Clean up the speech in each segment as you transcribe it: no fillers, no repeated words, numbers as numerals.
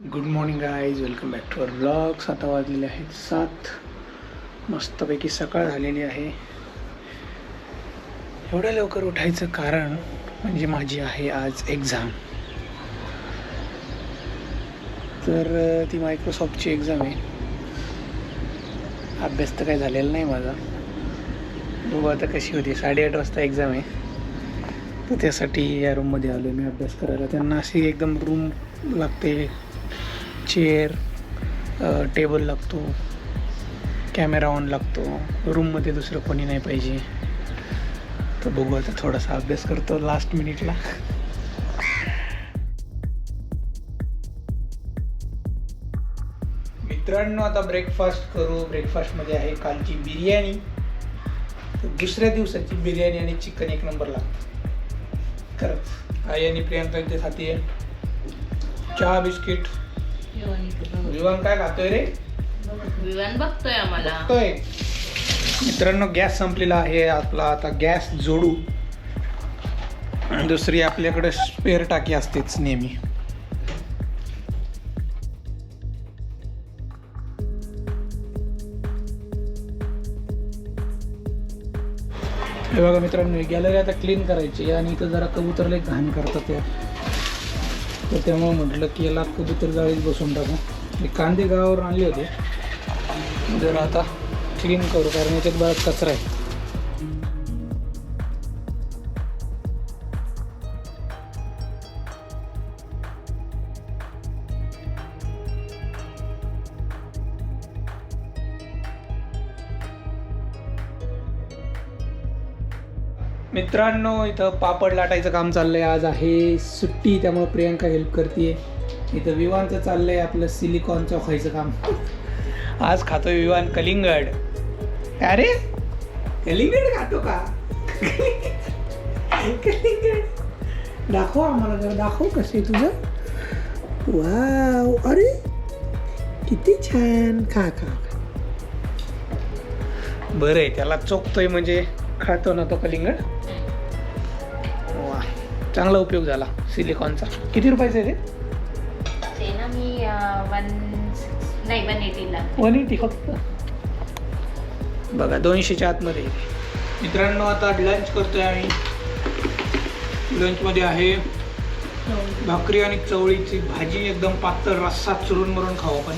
Good morning guys, welcome back to our blogs. आता वाजलेले आहेत 7. मस्तपैकी सकाळ झालेली आहे. एवढ्या लवकर उठायचं कारण म्हणजे माझी आहे आज एक्झाम. तर ती मायक्रोसॉफ्टची एक्झाम आहे. अभ्यास तर काही झालेला नाही माझा. बघू आता कशी होती. 8:30 वाजता एक्झाम आहे. तर त्यासाठी या रूममध्ये आलो मी अभ्यास करायला. त्यांना अशी एकदम रूम लागते, चेअर, टेबल लागतो, कॅमेरा ऑन लागतो, रूममध्ये दुसरं कोणी नाही पाहिजे. तर बघू आता थोडासा अभ्यास करतो लास्ट मिनिटला. मित्रांनो, आता ब्रेकफास्ट करू. ब्रेकफास्टमध्ये आहे कालची बिर्याणी. तर दुसऱ्या दिवसाची बिर्याणी आणि चिकन एक नंबर लागतं खरंच. आई आणि प्रियांका इथे खाती आहे. चहा, बिस्किट. विवान काय खातोय रे? विवान बघतोय आम्हाला. बघतोय. मित्रांनो, गॅस संपलेला आहे आपला. आता गॅस जोडू. दुसरी आपल्याकडे स्पेअर टाकी असतेच नेहमी. हे बघा मित्रांनो, गॅलरी आता क्लीन करायची आणि इथं जरा कबूतर लई घाण करतात या. तर त्यामुळे म्हटलं की याला कबूतर जाळीत बसून टाकू. मी कांदे गावावर आणले होते, जरा आता क्लीन करू कारण याच्यात बराच कचरा आहे. मित्रांनो, इथं पापड लाटायचं काम चाललंय. आज आहे सुट्टी, त्यामुळे प्रियांका हेल्प करते. इथं विवानचं चाललंय आपलं सिलिकॉनचं खायचं काम. आज खातोय विवान कलिंगड. अरे कलिंगड खातो का? कलिंगड दाखव आम्हाला, जरा दाखव कसं आहे तुझं. वाव, अरे किती छान. खा खा. बरं आहे, त्याला चोखतोय म्हणजे खातो ना तो कलिंगड. वा, चांगला उपयोग झाला सिलिकॉनचा. किती रुपयाचं आहे ते ना मी 180 ला. 180 फक्त. बघा 200च्या आतमध्ये. मित्रांनो, आता लंच करतोय आम्ही. लंचमध्ये आहे भाकरी आणि चवळीची भाजी. एकदम पातळ रस्सा चुरून मरून खाऊ आपण.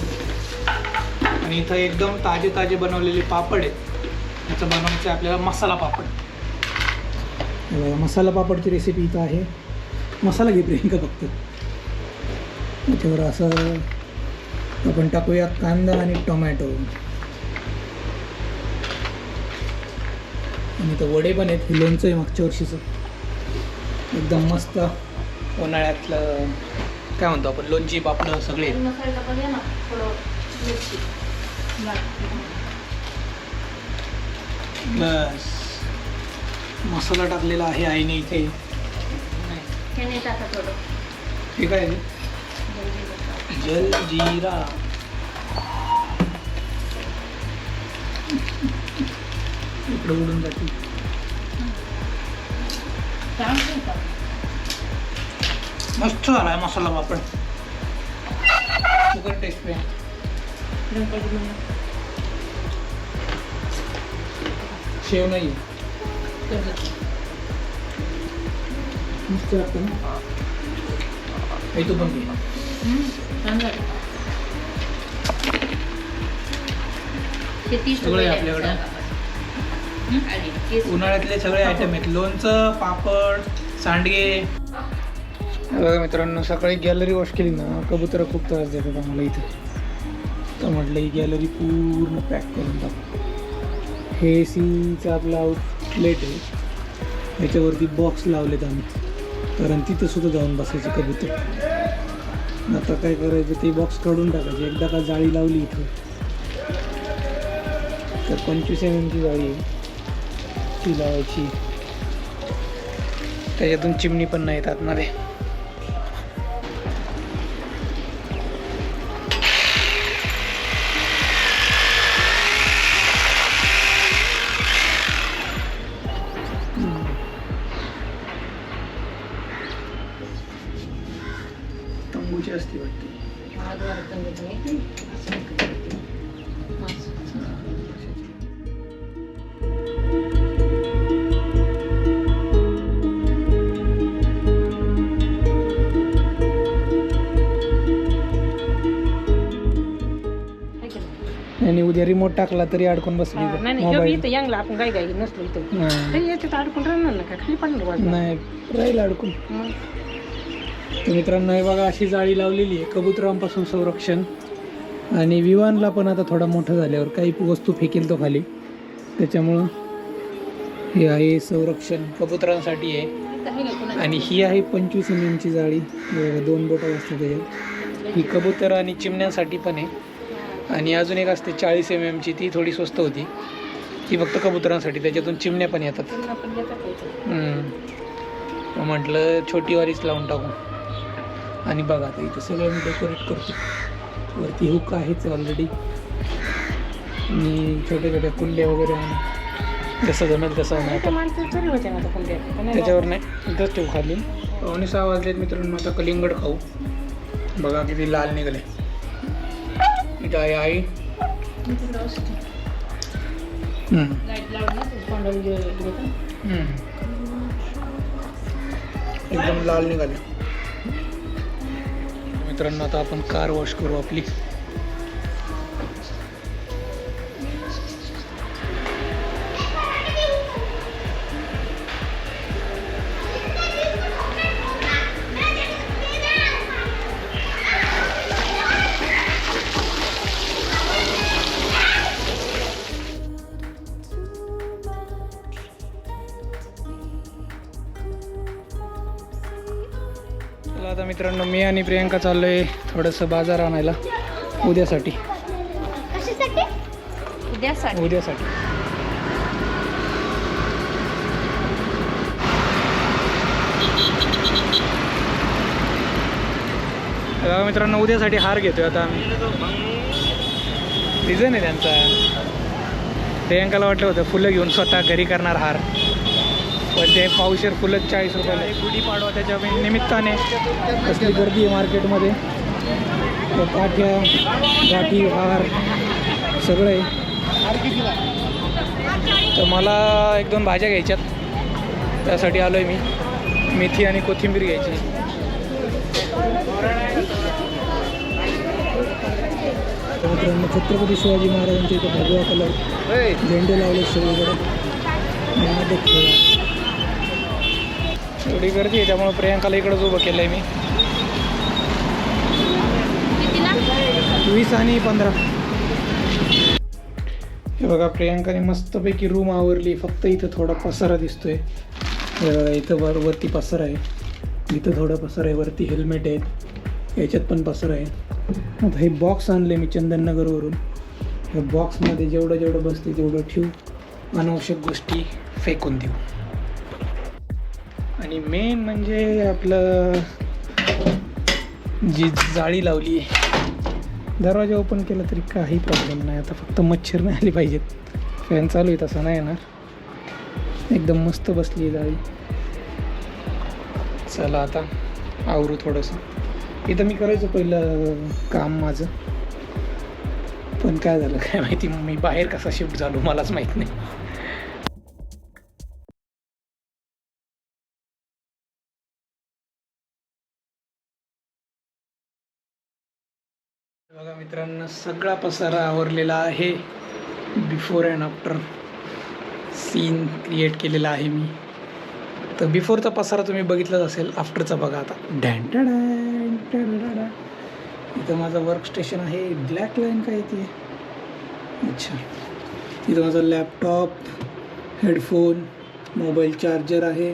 आणि इथं एकदम ताजे ताजे बनवलेले पापड आहेत. याचं बनवायचं आपल्याला मसाला पापड. मसाला पापडची रेसिपी इथं आहे. मसाला घे प्रियंका फक्त. त्याच्यावर असं आपण टाकूया कांदा आणि टोमॅटो. आणि इथं वडे पण आहेत. लोणचं आहे मागच्या वर्षीचं. एकदम मस्त उन्हाळ्यातलं काय म्हणतो आपण, लोणची पापड सगळे. बस मसाला टाकलेला आहे आईने इथे. ठीक आहे. जलजीरा. इकडे उडून जाते. मस्त झालाय मसाला पापड. सुगर टेस्ट पे. शेव नाही मस्त लागतं ना. हे तू पण सगळे आपल्याकडे उन्हाळ्यातले सगळे आयटम आहेत. लोणचं, पापड, सांडगे. बघा मित्रांनो, सकाळी गॅलरी वॉश केली ना, कबूतर खूप त्रास देतात आम्हाला इथे. तर म्हटलं ही गॅलरी पूर्ण पॅक करून टाकू. हे सीचा आपला आउटलेट आहे. ह्याच्यावरती बॉक्स लावलेत आम्ही, कारण तिथं सुद्धा जाऊन बसायचे कबूतर. आता काय करायचं, ते बॉक्स काढून टाकायचे. एकदा का जाळी लावली इथं, तर 25 mm ची जाळी आहे, ती लावायची. त्याच्यातून चिमणी पण नाही येत आतमध्ये. तंबूची असते वाटते. आणि उद्या रिमोट टाकला तरी अडकून बसली इथं. मोबाईल यांगला आपण गाय गाय नसलो इथं हा. तरी याच्यात अडकून राहणार ना का खाली पडणार नाही राहील अडकून. तर मित्रांनो हे बघा अशी जाळी लावलेली आहे कबुतरांपासून संरक्षण. आणि विवानला पण आता थोडा मोठा झाल्यावर काही वस्तू फेकेल तो खाली, त्याच्यामुळं हे आहे संरक्षण कबुतरांसाठी आहे. आणि ही आहे 25 mm ची जाळी, बघा 2 बोटं असतात त्याच्यात. ही कबूतर आणि चिमण्यांसाठी पण आहे. आणि अजून एक असते 40 mm ची, ती थोडी स्वस्त होती, ती फक्त कबुतरांसाठी, त्याच्यातून चिमण्या पण येतात. म्हटलं छोटी वारीच लावून टाकू. आणि बघा आता इथं सगळं मी डेकोरेट करतो. वरती हुक आहेच ऑलरेडी, आणि छोट्या छोट्या कुंड्या वगैरे आणून जसं जमेल तसं त्याच्यावर नाही इथंच ठेवू खाली. 5:15 वाजलेत मित्रांनो. आता कलिंगड खाऊ. बघा किती लाल निघाले. इथं आहे आई. एकदम लाल निघाले मित्रांनो. आता आपण कार वॉश करू आपली. आता मित्रांनो मी आणि प्रियंका चाललोय थोडंसं बाजार आणायला उद्यासाठी. उद्यासाठी मित्रांनो उद्यासाठी हार घेतोय आता आम्ही. सीझन आहे त्यांचा. प्रियंकाला वाटलं होतं फुलं घेऊन स्वतः घरी करणार हार, पण ते पावशेर फुलं 40 रुपयाला. गुढीपाडवा त्याच्या निमित्ताने कसली गर्दी आहे मार्केटमध्ये. पाट्या गाठी हार सगळं आहे. तर मला 1-2 भाज्या घ्यायच्यात, त्यासाठी आलो आहे मी. मेथी आणि कोथिंबीर घ्यायची. मित्रांनो छत्रपती शिवाजी महाराजांच्या इथं भगवा कलर झेंडे लावले सगळीकडे. एवढी गर्दी आहे त्यामुळे प्रियंकाला इकडंच उभं केलं आहे मी. 20 आणि 15. हे बघा प्रियंकाने मस्तपैकी रूम आवरली. फक्त इथं थोडा पसारा दिसतोय. इथं वरती पसारा आहे, इथं थोडा पसारा आहे, वरती हेल्मेट आहेत, याच्यात पण पसारा आहे. आता हे बॉक्स आणले मी चंदननगरवरून. ह्या बॉक्समध्ये जेवढं जेवढं बसते तेवढं ठेवू, अनावश्यक गोष्टी फेकून देऊ. आणि मेन म्हणजे आपलं जी जाळी लावली आहे, दरवाजा ओपन केला तरी काही प्रॉब्लेम नाही. आता फक्त मच्छर नाही आली पाहिजेत. फॅन चालू आहे तसं नाही येणार. एकदम मस्त बसली आहे जाळी. चला आता आवरू थोडंसं. इथं मी करायचं पहिलं काम माझं, पण काय झालं काय माहिती, मी बाहेर कसा शिफ्ट झालो मलाच माहीत नाही. बघा मित्रांनो सगळा पसारा आवरलेला आहे. Before and after scene create केलेला आहे मी. तर बिफोरचा पसारा तुम्ही बघितलाच असेल, आफ्टरचा बघा आता. इथं माझं वर्क स्टेशन आहे. ब्लॅक लाईन काय ती, अच्छा. इथं माझा लॅपटॉप, हेडफोन, मोबाईल चार्जर आहे,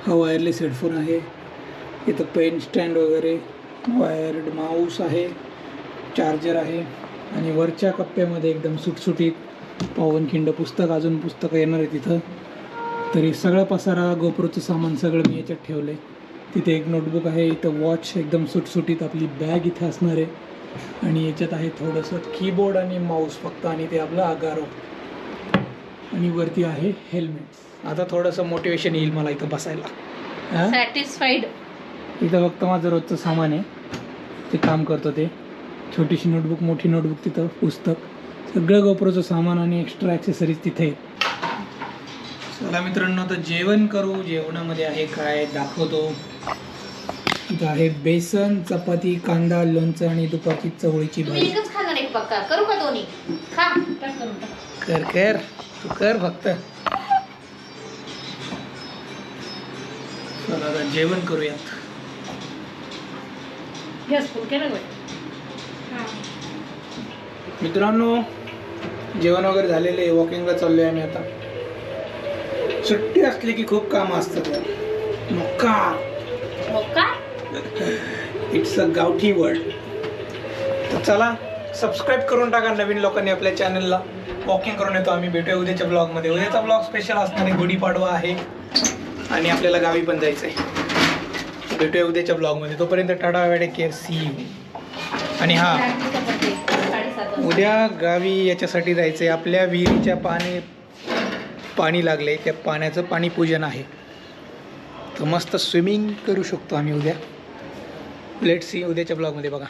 हा वायरलेस हेडफोन आहे. इथं पेन स्टँड वगैरे, वायर्ड माऊस आहे, चार्जर आहे. आणि वरच्या कप्प्यामध्ये एकदम सुटसुटीत पावनखिंड पुस्तक, अजून पुस्तकं येणार आहे तिथं. तरी सगळं पसारा गोप्रोचं सामान सगळं मी याच्यात ठेवलं आहे. तिथे एक नोटबुक आहे, इथं वॉच एकदम सुटसुटीत, आपली बॅग इथं असणार आहे. आणि याच्यात आहे थोडंसं कीबोर्ड आणि माऊस फक्त, आणि ते आपलं आगारो. आणि वरती आहे हेल्मेट. आता थोडंसं मोटिवेशन येईल मला इथं बसायला. सॅटिस्फाईड. इथं फक्त माझं रोजचं सामान आहे, ते काम करतो ते. छोटीशी नोटबुक, मोठी नोटबुक तिथं, पुस्तक, सगळं गोप्रोचं सामान आणि एक्स्ट्रा ॲक्सेसरीज तिथे आहेत. चला मित्रांनो, आता जेवण करू. जेवणामध्ये आहे काय दाखवतो. इथं आहे बेसन, चपाती, कांदा, लोणचं आणि दुपारची चवळीची तुम्ही भाजी. एकच खाणार एक पक्का करू का दोन्ही? खा टाक करून टाक. कर कर तू कर फक्त. चला आता जेवण करूयात. गॅस फुल केलं बाई. मित्रांनो, जेवण वगैरे झालेले आहे. वॉकिंगला चाललोय आम्ही आता. सुट्टी असली की खूप कामं असतात यार. मक्का हो का? इट्स अ गावठी वर्ड. तर चला सबस्क्राईब करून टाका नवीन लोकांनी आपल्या चॅनलला. वॉकिंग करून येतो आम्ही. भेटूया उद्याच्या ब्लॉगमध्ये. उद्याचा ब्लॉग स्पेशल असणार आहे. गुढीपाडवा आहे आणि आपल्याला गावी पण जायचं आहे. भेटूया उद्याच्या ब्लॉगमध्ये. तोपर्यंत टाटा वेडे केअर, सी यू. आणि हां, 7:30 उद्या गावी याच्यासाठी जायचं आहे. आपल्या विहिरीच्या पाणी लागले, त्या पाण्याचं पाणी पूजन आहे. तर मस्त स्विमिंग करू शकतो आम्ही उद्या. लेट्स सी उद्याच्या ब्लॉगमध्ये बघा.